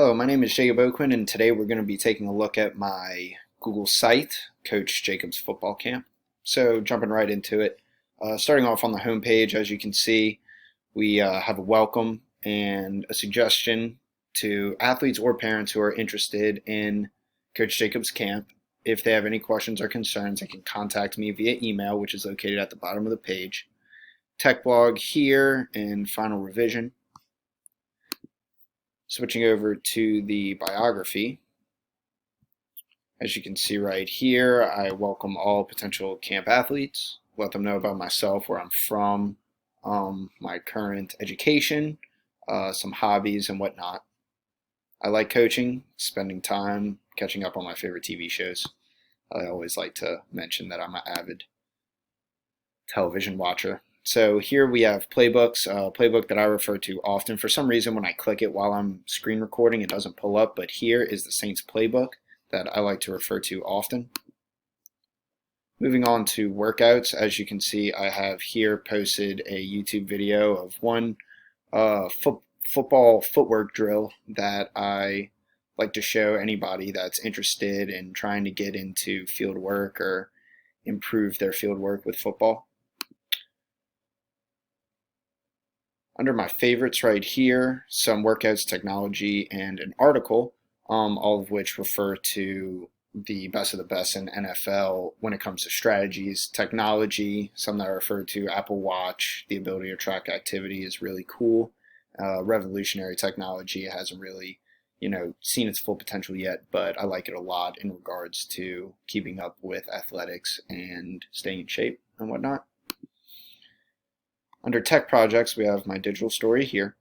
Hello, my name is Jaocb, and today we're going to be taking a look at my Google site, Coach Jaocb's Football Camp. So jumping right into it, starting off on the home page, as you can see, we have a welcome and a suggestion to athletes or parents who are interested in Coach Jaocb's camp. If they have any questions or concerns, they can contact me via email, which is located at the bottom of the page. Tech blog here and final revision. Switching over to the biography, as you can see right here, I welcome all potential camp athletes, let them know about myself, where I'm from, my current education, some hobbies and whatnot. I like coaching, spending time catching up on my favorite TV shows. I always like to mention that I'm an avid television watcher. So here we have playbooks, a playbook that I refer to often. For some reason, when I click it while I'm screen recording, it doesn't pull up, but here is the Saints playbook that I like to refer to often. Moving on to workouts, as you can see, I have here posted a YouTube video of one football footwork drill that I like to show anybody that's interested in trying to get into field work or improve their field work with football. Under my favorites right here, some workouts, technology, and an article, all of which refer to the best of the best in NFL when it comes to strategies, technology. Some that I refer to Apple Watch, the ability to track activity is really cool. Revolutionary technology. It hasn't really, seen its full potential yet, but I like it a lot in regards to keeping up with athletics and staying in shape and whatnot. Under tech projects, we have my digital story here.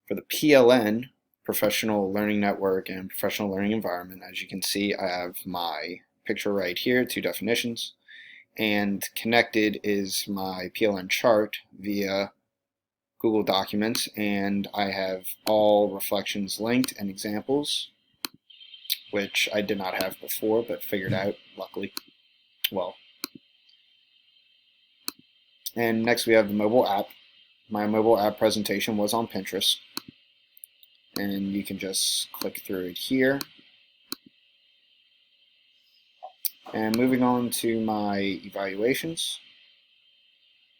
For the PLN, Professional Learning Network and Professional Learning Environment, as you can see, I have my picture right here, two definitions. And connected is my PLN chart via Google Documents, and I have all reflections linked and examples, which I did not have before, but figured out, luckily. Well, and next we have the mobile app. My mobile app presentation was on Pinterest. And you can just click through it here. And moving on to my evaluations.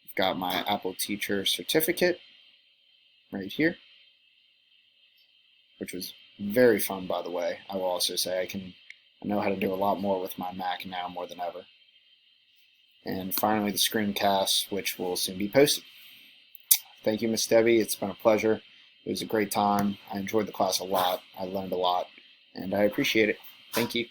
I've got my Apple Teacher Certificate right here, which was very fun, by the way. I will also say I know how to do a lot more with my Mac now more than ever. And finally, the screencast, which will soon be posted. Thank you, Ms. Debbie. It's been a pleasure. It was a great time. I enjoyed the class a lot. I learned a lot, and I appreciate it. Thank you.